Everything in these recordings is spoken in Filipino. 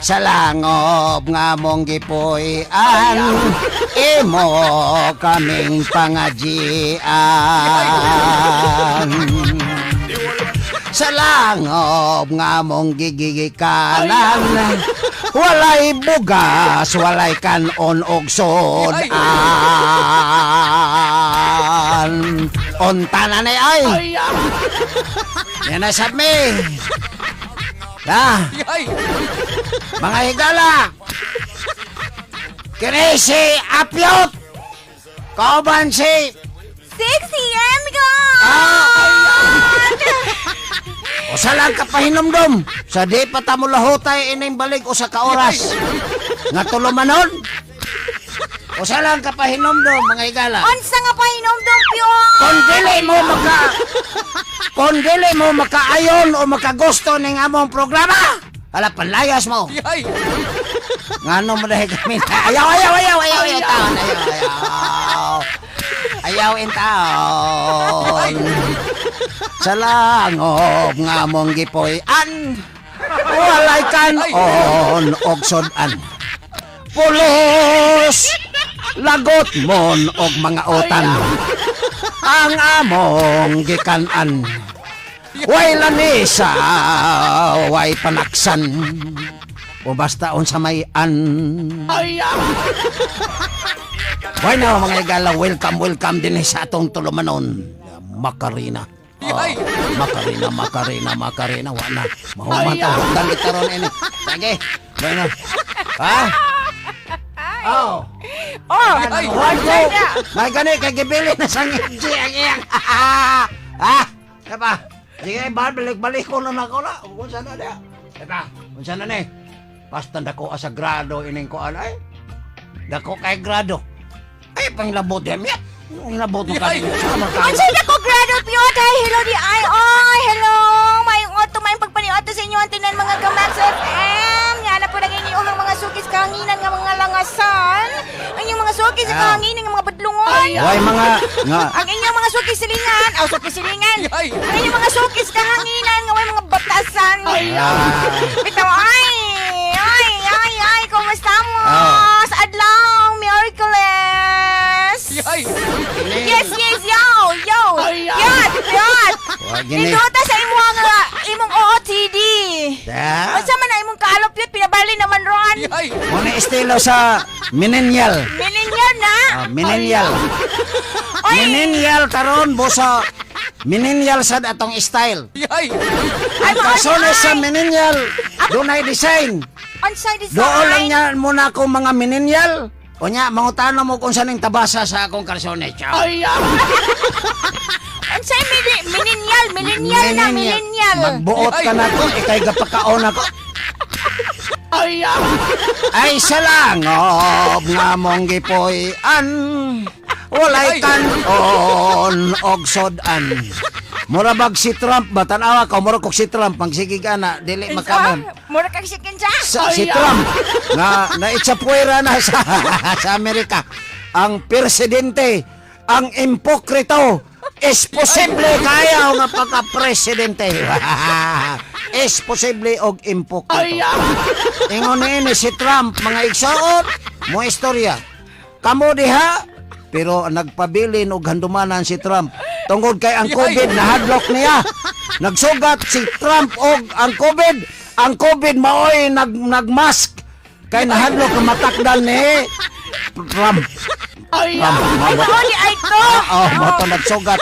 Sa langob nga mong gipuy-an, imo kaming pangadyian. Sa langob nga mong gigigikanan, walay bugas, walay kanon og sodan. Unta na ni ay. Yan na sabi. Mga higala, kini si Apyot, kauban si 6am ko! O sa lang kapahinomdom, sa di pa tamo lahutay ining balik o sa kaoras. Nga tulumanon, o sa lang kapahinomdom, mga higala. Unsa nga pahinomdom pyo? Kung dili mo makaayon o makagusto ning among programa, ala panlayas mo. Ngano mo dahil kami na ayaw taon, ayaw in taon. Sa langob nga mong gipoy-an, walay kanon og sodan. Pulos lagot mon og mga utan, ang among gikanan. Way lanisa, way panaksan, o basta unsa mayan. Way na mga igala, welcome din sa atong tulumanon. Macarena. Macarena, wala. Mahumatang kita ron ini. Sige, bueno. Ha? Oh. May gani, kagibili na sa ngipsi ang iyang. Ha? Kapa? Sige, balik ko na ako na. Kung saan na niya? Kapa? Kung saan na niya? Basta dako sa grado ining ko alay. Dako kay grado. Ay, panglabot yan. Panglabot mo kanina. Unsay dako grado pyo? Hello di ay. Oh, hello. May auto, may pagpaniauto sa inyo ang tinan mga Kamax FM. Yan na po naging inyong mga sukis kahanginan nga mga langasan. Ang inyong mga sukis kahanginan nga mga badlungon. Way mga nga. Ang inyong mga sukis silingan. Sukis silingan. Ang inyong mga sukis kahanginan nga may mga batasan. Bitaw ay. Kumusta mo? Sa adlaw, Miraculous. Yes, yo. Yat. Niluta sa imong OOTD. Masa man na imong kaalop yun, pinabali naman ron. Muna estilo sa Millennial. Millennial na? Millennial. Millennial karon bosa. Millennial sad atong style. Ang kasones sa Millennial, dunay design. Onside design. Doon lang niya muna akong mga millennial. O niya, mangutano mo kung saan yung tabasa sa akong karsone. Ciao. Onside millennial. Magbuot ka na ko, ikay gapakaon ako. Ay salangob nga mong gipoy-an, walay kanon og sodan. Murabag si Trump ba? Tanawa ka, mura kong si Trump. Pag sige ka na, dili makaman. Mura kang si Kinsa? Si Trump, na itsapuera na sa Amerika. Ang presidente, ang impokrito, es posible kaya nga pagka-presidente. Es posible og impokrito. Ingon ini si Trump, mga igsoon, mo istorya. Kamo diha, pero nagpabilin og handumanan si Trump. Tungod kay ang COVID nahadlok niya. Nagsugat si Trump og ang COVID. Ang COVID maoy nagmask kay nahadlok na matakdal ni Trump. Ay, maoni ay to. Moto nagsugat.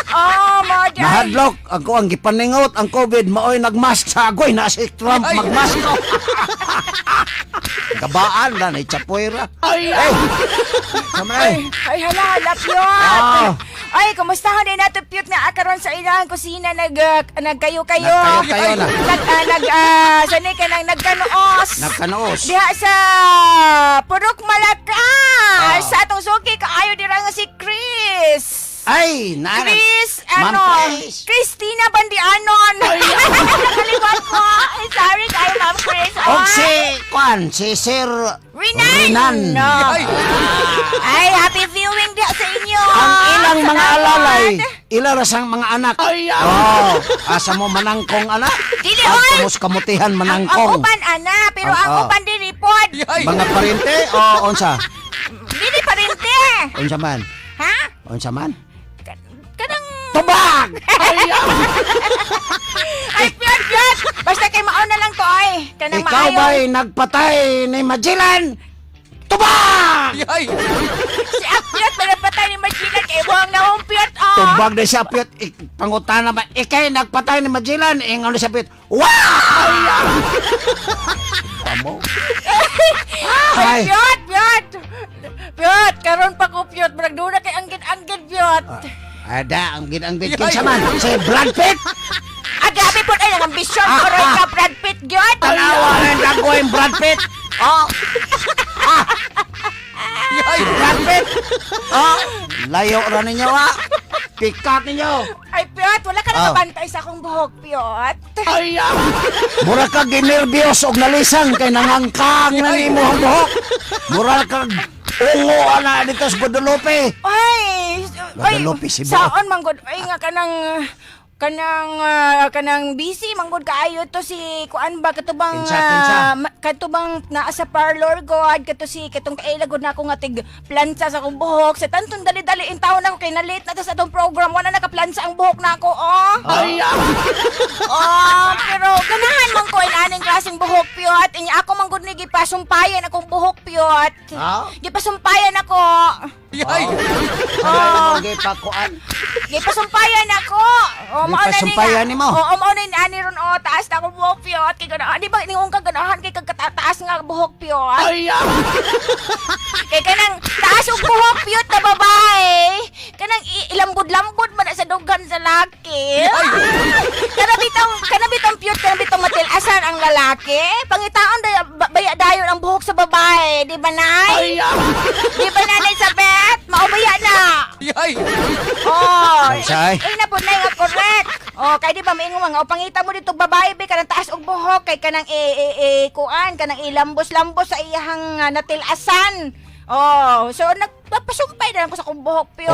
Mo God, ay. Nahadlok ako ang gipaningot ang COVID maoy nagmask sa agoy na si Trump magmask ko. Gabaan na ni Chapuera. Ay. Kamay. Ay, hala, Piyot. Ah. Ay, kumusta ho din nato, Piyot, na akaron sa ilang kusina nagkayo-kayo. Nagkayo-kayo na. Sanay ka nang nagkanoos. Nagkanoos. Diha sa Purok Malaka. Sa atong suki, kaayo dira nga si Chris. Ay, na. Chris, Ma'am Chris. Christina Bandianon. Nakalimutan ko. Ay, sorry kayo, Ma'am Chris. Og si Sir Rinan. No. Ay, happy viewing di sa inyo. Ang ilang mga Salamat. alalay, ilara sang mga anak. Oh, asa mo manangkong anak? Dili, Ang oy. tumus kamutihan Ang manangkong. uban, ana, pero Ang- ang uban diri pod. Mga parente o onsa? Dili pa rin te. Onsa man? Ha? Onsa man? Kanang... Tubag! Ay, piyot. Basta kay mauna lang to, ay. Kanang Ikaw maayo. ba'y nagpatay ni Magellan? Tubag! Si Apyot, malapatay ni Magina kay buwang na piyot, oh. Tubag na siya, Piyot. Pangutana ba? Ikay nagpatay ni Magellan. Ingon siya, Piyot. Wow! Pamo? Ay, Ay. piyot. Piyot, karon pa ko, piyot. Bragduna kay anggit-anggit, piyot. Ada, ang ginanggit kinsa man. Si Brad Pitt. Grabe po ay ang ambisyon ko rin ka, Brad Pitt, piyot. Tanawa rin ako yung Brad Pitt. Oh. Si Brad Pitt. Oh. Layo ra ninyo, ha? Pikat ninyo. Ay, piyot, wala ka Oh. na mabantay sa akong buhok, piyot. Mura ka ginervyos og nalisang kay nangangkang na nimo ang buhok. Mura ka ungo ana dito sa Guadalupe. Ay, Guadalupe, Cebu. Saan manggod? Ay nga kanang busy manggod kaayo to si kuan ba katubang Kinsa? katubang naa sa parlor god katong kailagod na ako nga tig plansa sa akong buhok sa tanton dali-dali in taon ako kay na late na to sa atong program wala nakaplansa ang buhok na ako oh. Oh, pero ganahan man ko inaning klaseng buhok piyot. Inya ako manggod ni gipasumpayan akong buhok piyot. Ah? Gipasumpayan ako. Oh. Gay pakuan. Gipasumpayan ako. Oh, Gipasumpayan nimo? Oo, mao na ani ron oh, taas na akong buhok piyot. Kay ganahan di ba ningon ka ganahan kay kagkataas nga buhok piyot. Kay kanang taas og buhok piyot na babae. Kanang ilambod-lambod man na sa dugan sa laki. Kanabitang piyot kanabitang matilasan ang lalaki. Pangitaon baya dayon ang buhok sa babae, di ba nay? Di ba na Elizabeth? Maubaya na. Oh, Say. na po na nga correct. Oh, kay di ba maingon mga pangita mo dito babae be kanang taas og buhok kay kanang kuan kanang ilambos-lambos sa iyang natilasan. Oh, so nagpapasumpay na lang ko sa kong buhok piyot.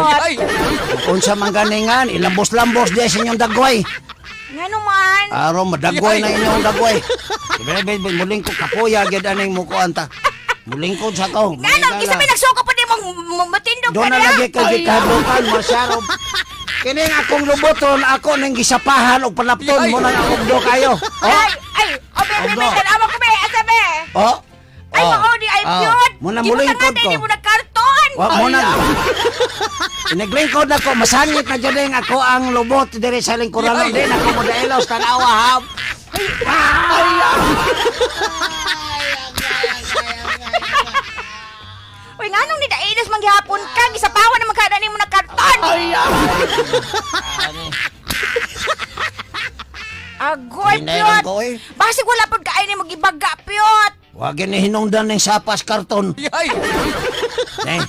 Unsa man ganingan, ilambos-lambos di sa inyong dagway. Ngano man? Aro madagway na inyong dagway. Ibe muling ko kapuya gyud aning mukuan ta. Mulingkod sa ko. Ngano kisa may nagsuko pa di mong matindog Doon na lagi kay gikadlokan mo sarog. Kini nga akong luboton ako ning gisapahan og panapton mo nang akong do kayo. Oh. Ay, Obo. be, tanawa ko be, asa be? Oh. Ay, mao di ay piyot. Muna Di mo mulingkod tangad, ko. Di mo nagkarton. Wa mo nag. Inaglingkod ako masangit na jud ako ang lubot diri sa lingkuran din ako mo dailaw sa tanawa ha. Uy, nganong ni dainos manggihapon ka? Gisapawan naman kada nimo nagkarton. Agoy, Hinay piyot. lang ko, eh. Basig wala pud kaay ni magibaga, piyot. Wa gini hinungdan ning sapas karton. Eh.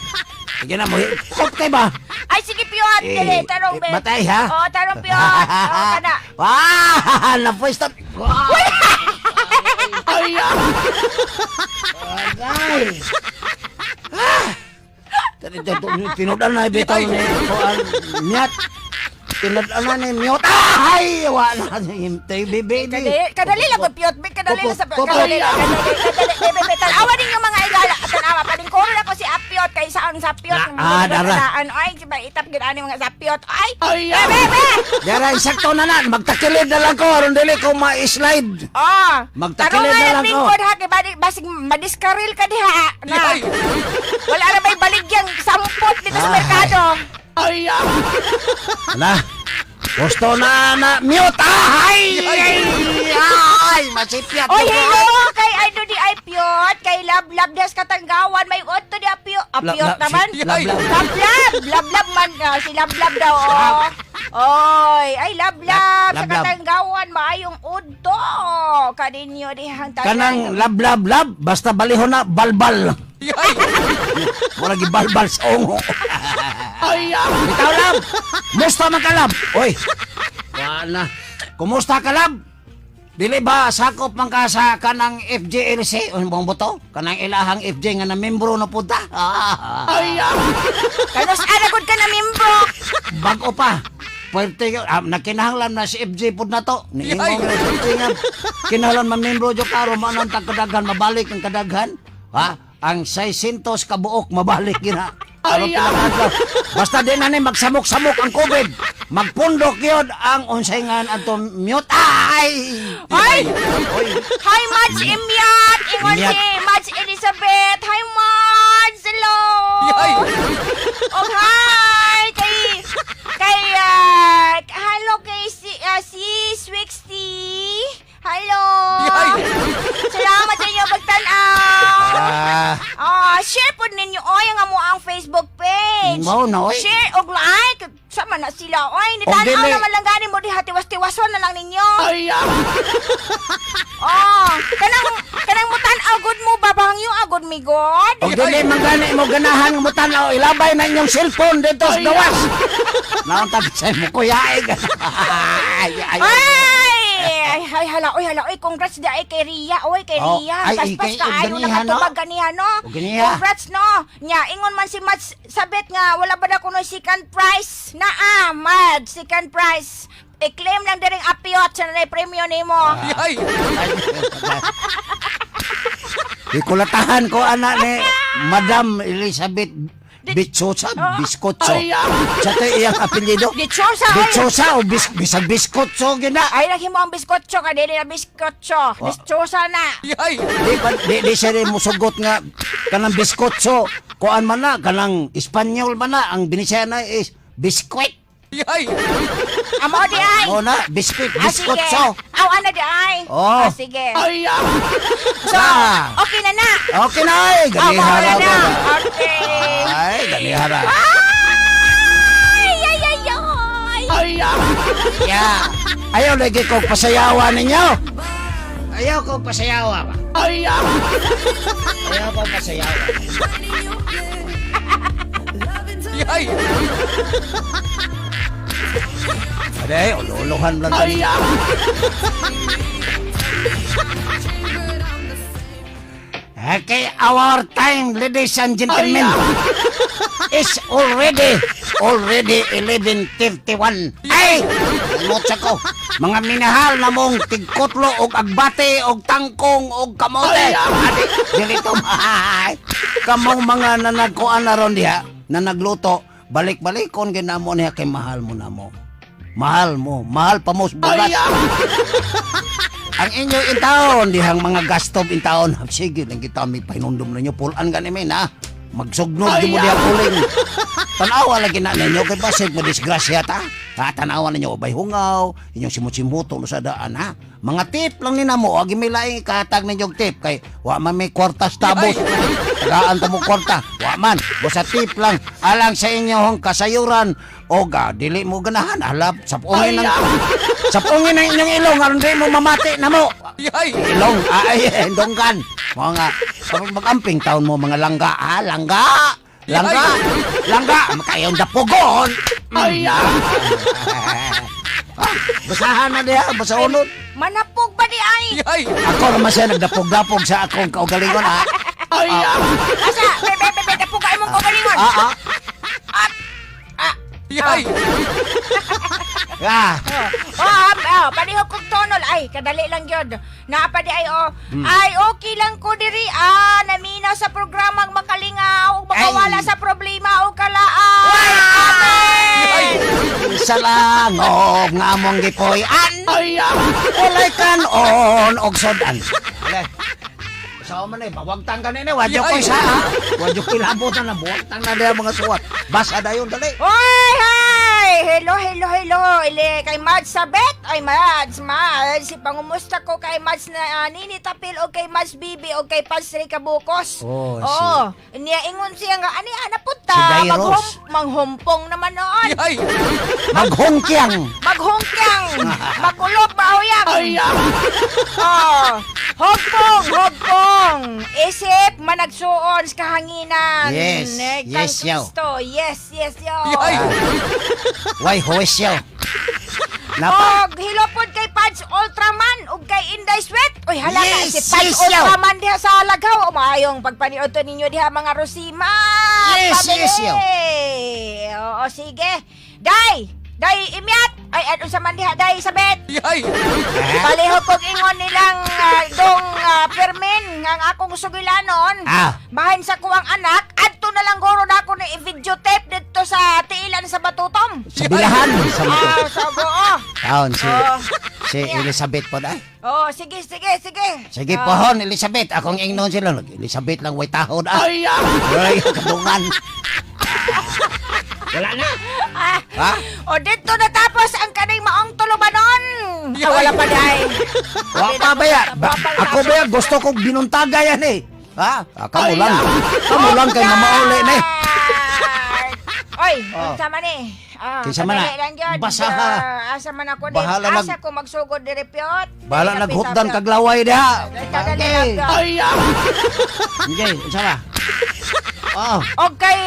Sige na mo. Kop kay ba? Ay, sige, piyot. Dili, tarong, be. Batay ha. Oo, tarong, piyot. Oo, kana. Wah, na pwesto. Ay. Tinudan na bitaw ni kuan miyat. Tinudan na ni miyot. Ay, wa na himtay bibi di. Kadali lang ko, piyot. Be, kadali lang sa piyot. Kopo. Kadali lang. Be, tanawa din yung mga igala. Tanawa, palingkoro na ko si Apyot kay saan sa piyot. Dara. Ay, siba, itap ginani mga sa piyot. Ay, be. Dara insakto na na, magtakilid na lang ko aron dili ko ma-slide. Oh, Magtakilid tarong na nga lang ko. lingkod ha, kay basig madiskaril ka diha. Na. Wala na may baligyang sampot dito sa Ay. merkado. Ala. Gusto na mute. Ay, masipyat. Oy, hello kay Idol di Aypiot, kay Lablab des Katanggawan, may otto di Apyot. Apyot naman. Lablab man ka, si Lablab daw. Oy, ay Lablab sa Lablab. Katanggawan, maayong udto. Kaninyo dihang tanan. Kanang lab, basta balihon na balbal. Wala gibalbal sa ongo. Bitaw lab. Musta man ka lab? Oy. Wala. Kumusta ka lab? Dili ba sakop man ka sa kanang FJLC o mong boto? Kanang ilahang FJ nga na membro na punta? Kanos anagod ka na membro? Bago pa. Pwerte nakinahanglan na si FJ pud na to. Niingong na FJ nga. Kinahanglan man membro jo karo manon tag kadaghan mabalik ang kadaghan. Ha? Ang 600 kabuok mabalik gina. Basta din na ni magsamok-samok ang COVID. Magpundok yun ang unsayngan ato mute. Ay! Hi, Mads Imyat! Ingon Imyat. si Mads Elizabeth! Hi, Mads! Hello! Oh, hi! Hello kay si Swixty! Hello! Salamat sa inyo pagtanaw! Share po ninyo ang amo ang Facebook page. Mao na, oy. Share og like. Sama na sila. Oy, Og nitanaw dili. naman lang gani mo di hatiwas-tiwason na lang ninyo. Kanang mutan agod mo babangyo agod mi god. O dili man gani mo ganahan mo tanaw ilabay na inyong cellphone dito sa gawas. Nauntag sa mo kuyaig. Ay, hala, congrats di ay kay Ria, oy, kay Oh, Ria. ay, Paspas kay ka, ayaw Ganiha, no? nakatubag ganihan, no? O, Ganiha. Congrats, no? Nya, ingon man si Mads, sabit nga, wala ba na kuno second prize? Mads, second prize. I-claim lang din ang apiyot sa nanay premyo ni mo. Ikulatahan ko anak ni Madam Elizabeth Bichosa, Biskotso. Sa to iyang apelyido. Dichosa, oy. Bichosa o bisag biskotso gina. Ay, lagi mo ang biskotso ka, dili na biskotso. Dichosa na. Di siya rin musugot nga kanang biskotso. Kuan man na, kanang Espanyol man na, ang binisaya na is biskwit. Amo di ay. O na, biskwit, Ah, sige. biskotso. Aw, ano di ay. Oh. Sige. So, Ah. okay na na. Okay na ay, ganihara ko na. Okay. Ay, ganihara. Ay. Yeah. Ayaw lagi ko pasayawa ninyo. Ayaw ko pasayawa ba? Ayaw ko pasayawa. Aday, ululuhan lang kami. Okay, our time, ladies and gentlemen, is already 11:31. Ay! Notsa ko, mga minahal na mong tigkotlo og agbate og tangkong og kamote. Adi, dilito mahay. Kamong mga nanagkuan na ron diha, na nagluto, balik-balikon ginamo niya kay mahal mo na mo. Mahal mo, mahal pa mo sa bugas. Ang inyo intaon, dihang mga gastob intaon. Sige, lang kita may pahinundom ninyo. Pulaan ka namin, ha? Magsugnod di mo diha kuling. Tanawa lagi na ninyo, kay basig mo disgrasya ta. Ha, tanawa ninyo, obay hungaw, inyong simut-simuto no sa daan, ha? Mga tip lang nina mo, agi may laing ikatag ninyong tip, kay wa man may kwartas tabos. Tagaan ta mo kwarta, wa man, basta tip lang, alang sa inyong kasayuran, oga, dili mo ganahan, alap, sapungin ng inyong ilong, aron di mo mamati na mo. Ilong, endonggan. Mga mag-amping taon mo, mga langga, ha? Langga! Makayong dapugon! Basahan na diha, basahonod. Manapog ba di ay? Ako naman siya nagdapog-dapog sa akong kaugalingon, ha? Asa, bebe, dapog ka imong kagalingon. Padihog kong tonol. Ay, kadali lang yun. Naapadi ay, Ay, okay lang ko diri. Naminaw sa programang makalingaw. Makawala sa problema o kalaan. Amen! Sa langog nga among gipoy-an. Ulay kanon og sodan. Sao man eh, bawagtang ka nini, wadyo ko isa ha. Wadyo kilabotan na, buwagtang na diya mga suwat. Basa dayon, dali. Hoy, hay! hello. Ile kay Mads Sabet. Ay, Mads. Si pangumusta ko kay Mads na Nini Tapil o kay Mads Bibi o kay Pasri Kabukos. Oh, Oo. Niya ingon siya nga, ani, punta. Si Dairos. Manghumpong naman noon. Maghongkyang. Maghungkyang. Magkulop, mahuyang. Hogpong. Isip, managsuon sa kahanginan. Yes, yes, yaw. Yes, yo. Why hoesyo? Og hilopod kay Pads Ultraman ug kay Inday Sweat. Uy, hala ka Yes, si Pads yes, yaw. Ultraman diha sa Lagaw. O maayong pagpaniod to ninyo diha mga Rosima. Yes, Pabili. yes, yaw. Oo, sige. Day, imyat. Ay, ano sa man diha, Day, sabet. Palihog kong ingon nilang dong Fermin ang akong sugilanon. Bahin sa kuwang anak, adto na lang guro na ako na i-videotape dito sa tiilan sa Batutom. Sa bilahan. Sa mga Sa buo. taon Oh. si Elizabeth po dahil. Oh, sige. Sige pohon, Elizabeth. Akong ingnon sila. Elizabeth lang, way tahod. Ay, kadungan. Wala na. Ha? O dito natapos ang kaning maong tulumanon. Wala pa dahi. Wa pa ba ya? Ako ba ya? Gusto kong binuntaga yan eh. Ha? Kamu lang. Kamu lang kay mamauli na eh. Oy, Oh. sama ni. Kinsa man na? Basa ha. Asa man ako Bahala din. mag- Asa ko magsugod diri piyot. Bahala naghutdan kaglaway diha. Okay. Sige, sama. Oh. Okay,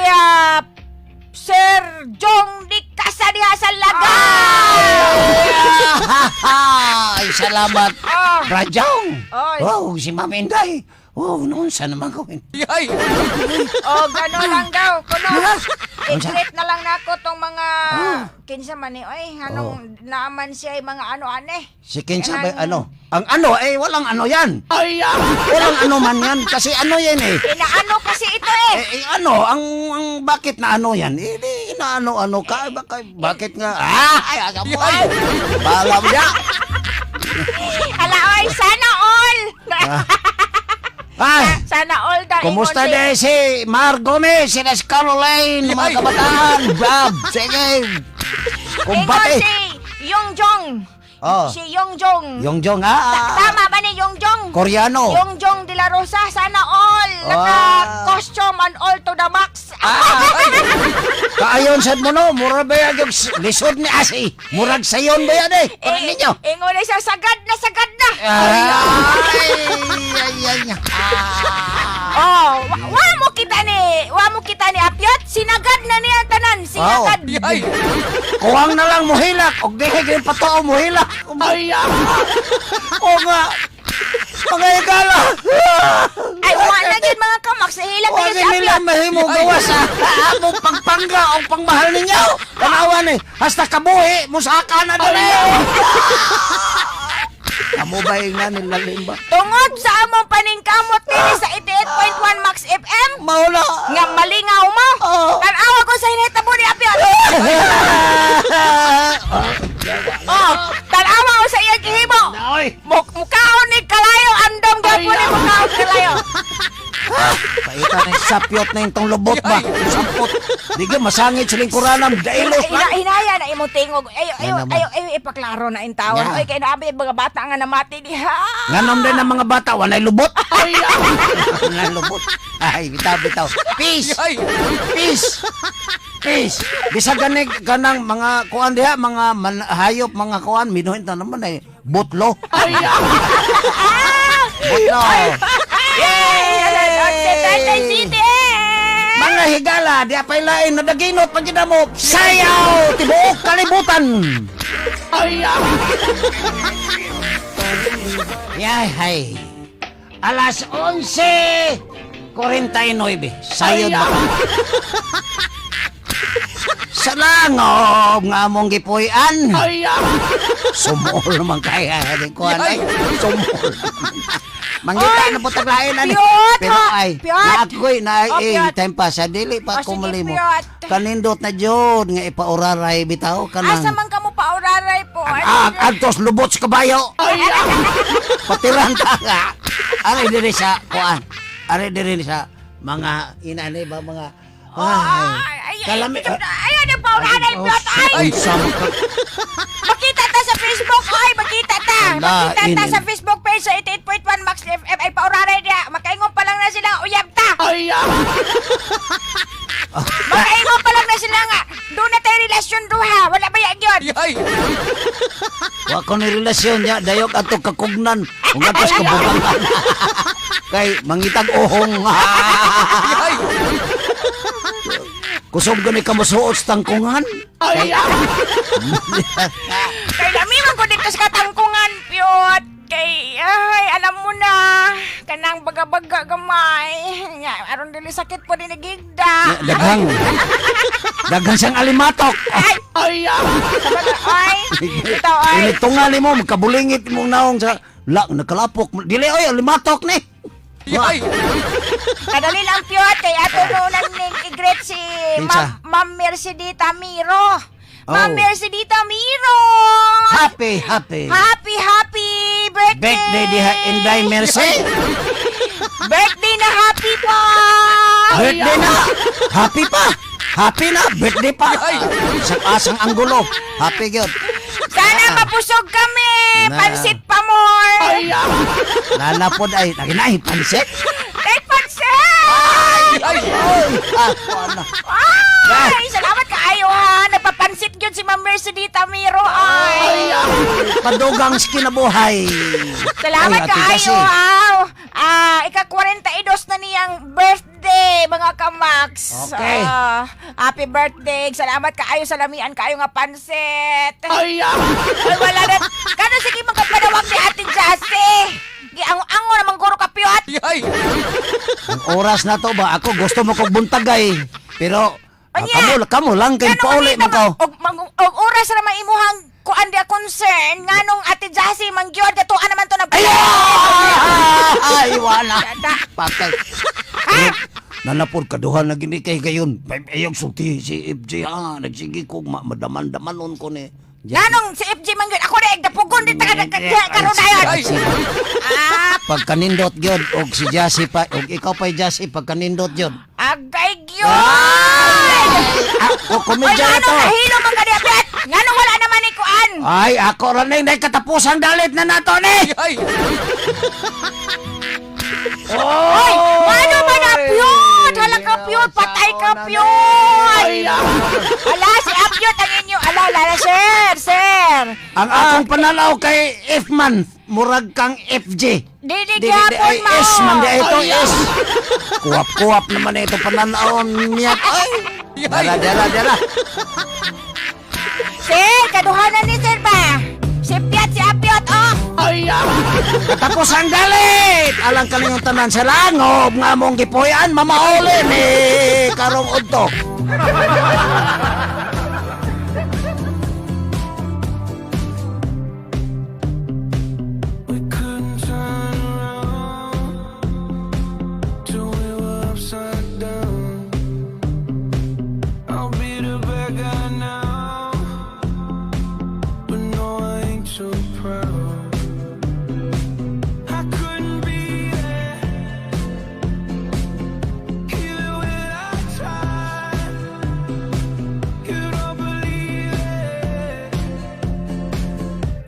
Sir Jong Di Casa diha sa Lagaw. Ay, salamat. Rajong. Oy. Wow, si Ma'am Inday. Wow, noon saan naman gawin? Gano'n lang daw. Kuno, Unsa? i-treat na lang nako tong mga kinsa man ni oy, anong naaman siya ay mga ano-ane. Si Kinsa ba, Kanang- ano? Ang ano, walang ano yan. Walang ano man yan, kasi ano yan eh. Inaano kasi ito Ano, ang bakit na ano yan? Inaano-ano ka, bakit nga? Ay, asa mo ay. Bahala mo niya. Hala oy, sana all. Ay, Sana all da. kumusta ingon din si Mar Gomez, si Nes Caroline, mga kabataan, Bob, sige. Ingon Kumbate. si Yongjong. Oh. Si Yongjong. Yongjong, Tama ba ni Yongjong? Koreano. Yongjong de la Rosa, sana all. Naka-costume and all to the max. Kaayon sad mo no, mura ba yung lisod ni Asi? Murag sayon ba yan eh? Para ninyo. Ingon na siya, sagad na. Ay. Wa mo kita ni Apyot, sinagad na niya tanan, sinagad. Kuwang na lang muhilak, og dihe gyud patoo muhilak. O nga. Mga igala. Ay, wa na gyud mga kamak sa hilak Huwag na si nila Apyot. mahimo gawa sa among pagpangga o pangmahal ninyo. Tanawan eh, hasta kabuhi, musaka na dali. Kamu ba yung nanilalim ba? Tungod sa among paningkamot diri sa 88.1 Max FM, Maula. nga malingaw mo. Oo. Tanawa ko sa hinitabo ni Apyot. Tanawa ko sa iyang gihimo. Oy. Mukhaon ni kalayo, andam gyud mo ni mukhaon kalayo. Paita na yung sapyot na yung tong lubot ba? Sampot. Di ka masangit sa lingkuranam. Dailos na. Hinaya na imong tingog. Yan naman. Ayo ipaklaro na in tawon. Yeah. Oy kay naabi mga bata nga namati diha. Nganom din ang mga bata. Wanay lubot. Wanay lubot. Ay, bitaw. Peace. Peace. Bisa ganang mga kuan diha, mga hayop, mga kuan. Minuhin na naman eh. Butlo. Butlo. Mga higala, di apay lain na daginot pag mo. Sayaw! Tibuok kalibutan! Hay. Alas 11:49. Sayod ba? Sa langob nga among gipuy-an. Sumol naman kaya. Sumol. Mangita na po taglain ani. Piot, Pero ay, Piot. naakoy na Piot. time pa sa dili pa Sige, kumali mo. Piot. Kanindot na jud nga ipauraray bitaw Asa kanang. man kamo pauraray po. Agtos lubot sa kabayo. Patiran ta nga. Ari diri sa kuan. Ari diri sa mga inani ba mga Ay, Kalami. Ayaw na paulanan piyot, ay! Sama ka. Makita ta sa Facebook, ay! Makita ta! Ala, Makita ta inin. sa Facebook page sa 88.1 Max FM, ay paulanan niya. Makaingon pa lang na sila, uyab ta! Makaingon pa lang na sila nga. Doon na tayo relasyon duha. Wala ba yan yun? Wa ko ni relasyon niya, dayok ato kakugnan. Kung atos kabugangan. Kay mangitag ohong. Kusog gani ka musuot sa tangkungan. Kay namiman ko dito sa katangkungan, piyot. Kay, ay, alam mo na. Kanang baga-baga gamay. Nga, aron dili sakit po dinigigda. Daghang. Daghang siyang alimatok. Ay, ito ay. Ini tungali mo, magkabulingit mong naong sa nakalapok. Dili oy, alimatok ni. Kadali lang piyot. Kay ato nunan ning i-greet si Kinsa? Ma'am Mercedita Miro. Ma'am Oh. Mercedita Miro. Happy Happy birthday! birthday diha Inday Mercy. Birthday na happy pa! Birthday na. Happy pa. Happy na, birthday pa. Sa asang anggulo. Happy gyud. Sana mapusog kami! Na. Pansit pa more! Lalapod ay naginay pansit. Ay, pansit! Ako na. Ay, salamat kaayo ha! Nagpapansit yun si Ma'am Mercedita Miro ay! Padugang kinabuhay. Salamat Ay, Ate kaayo Cassie. ha! Ika-42 na niyang birthday, mga kamax! Okay. Happy birthday! Salamat kaayo sa lamian kaayo nga pansit! Ay, wala na! Kano sige magkapanawag ni Ate Jassy? Ang naman guro ka piyot! Ang oras na to ba? Ako gusto mo kog buntagay. Pero Anya? kamo lang kay pauli mo ka. Og oras na maimuhang kuan dia concern nganong Ate Jassy mangyod dato naman to na Ay, wala. Dada. Patay. Nanapod kaduhan na gini kay gayon. Ayog sulti si FJ ha. Nagsigi ko madaman-damanon ko ni. Nganong si FJ mangyod ako na igdapugon di taga karon dayon. Pagkanindot gyud og si Jassy pa og ikaw pa Jassy pagkanindot gyud. Agay gyud. Ako komedya Ay, na to. nganong kahilo man kadi apet. Nganong wala naman ni kuan. Ay, ako ra nay katapusang dalit na nato ni. Oy, ano ba na piyot? Hala ka piyot, patay ka piyot. Ala si Apyot ang inyo. Ala sir. Ang akong pananaw kay F-man, murag kang FJ. Dili Ay, gyapon mo. S man di ito, S. Kuwap-kuwap naman ito pananaon niya. Ay, dala. Sir, kaduhanan ni sir ba? Si Piat, si Apyot, oh. Tapos ang galit! Alang kalingong tanan sa langob nga mong gipuyan, mamauli ni karong udto. We couldn't turn around till we were upside down. I'll be the bad guy now, but no, I ain't too proud. I couldn't be there, even when I tried. You don't believe it.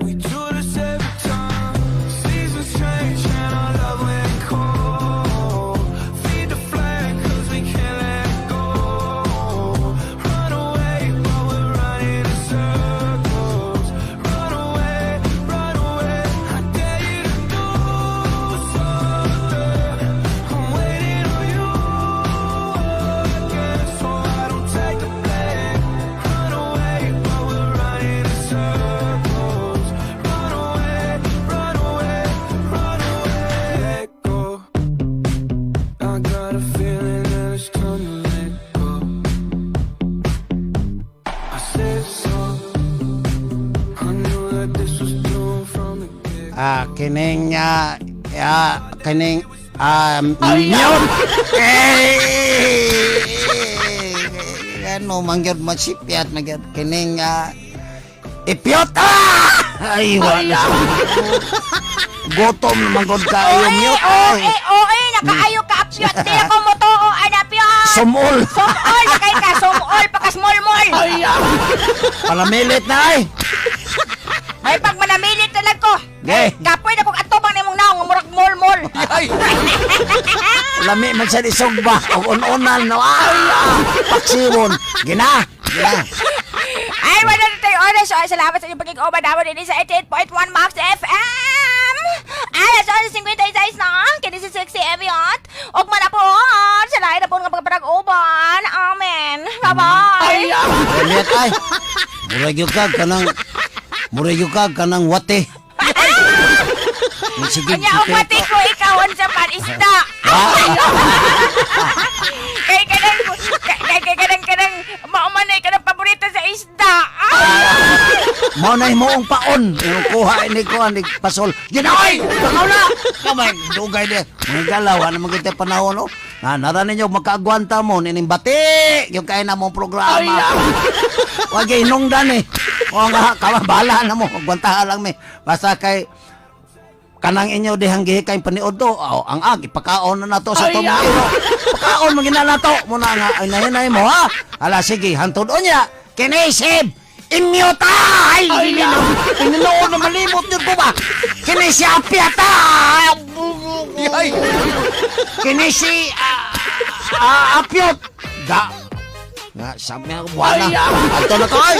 We do this every time. Seasons change and our love went cold. Feed the flame 'cause we can't let go. Run away, but we're running in circles. Run away. I dare you to do something. I'm waiting on you again, so I don't take the blame. Run away, but we're running in circles. Run away. Let go. I got a feeling that it's time to let go. I said so. I knew that this was doomed from the get. Kining mute. Ano mangyod masipyat nagyod kining ipyot. Ay, wala. Gutom naman gud ka yung mute. Nakaayo ka Apyot. Di ako mo to, ana Apyot. Sumol. Sumol, kay ka, sumol Palamilit na ay. May pag manamilit na lang ko. Gay. Kapoy na kong atubang na mong naong, murag mol-mol. Ay. Lami man siya isugba. O un-unan no. Ay, paksiwon. Gina. Ay, wala na tayo oras. Ay, salamat sa inyong pagkikauban naman din sa 88.1 Max FM. Alas 11.56 na. Kini si Sexy Eviot. Og man na po. Sa lahat na po nga pagkaparag-uban. Amen. Bye-bye. Palit ay. Murag yung kag kanang wate. Sige, Kanya ang mati ko ikaw sa panisda. Kaya maumanay ka ng paborito sa isda. Mao na mo ang paon. Yung kuha ini ko anig pasol. Ginoy! Takaw na! Kamay, dugay de. Mga galaw, ano mga kita panahon, no? Nara ninyo, magkaagwanta mo, nining bati! Yung kaya na mong programa. Wag inungdan eh. O nga, bala na mo. Agwantahan lang me. Basta kay kanang inyo dihang gihikay paniod to. Ang ipakaon na nato sa tumiro. Pakaon magina nato. Muna nga, ay nahinay mo ha. Ala, sige, hantod o niya. Kinisib! Imyota! Ay! Pininoon na malimot yun po ba? Kinisi apyata! Ay. Kinisi apyot! Da! Nga, sabi nga, buwana. Ato na ko ay!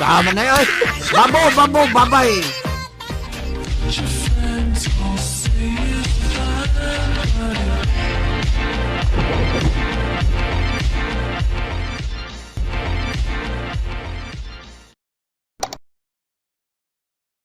Tama na yun. Babo, babay! Just